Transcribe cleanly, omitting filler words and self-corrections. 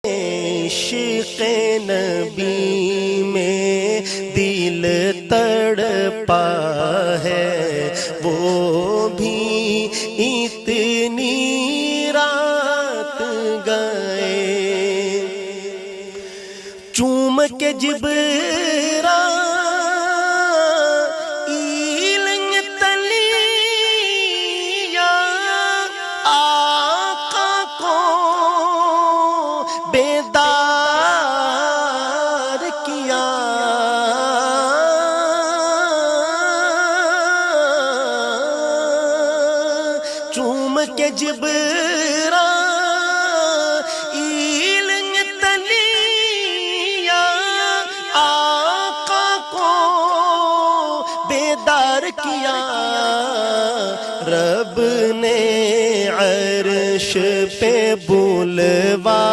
عشق نبی میں دل تڑپا ہے، وہ بھی اتنی رات گئے۔ چوم کے جبرائیل تلیا آقا کو بیدار کیا، چوم کے جبرائیل تلیا آقا کو بیدار کیا۔ رب نے عرش پہ بلوا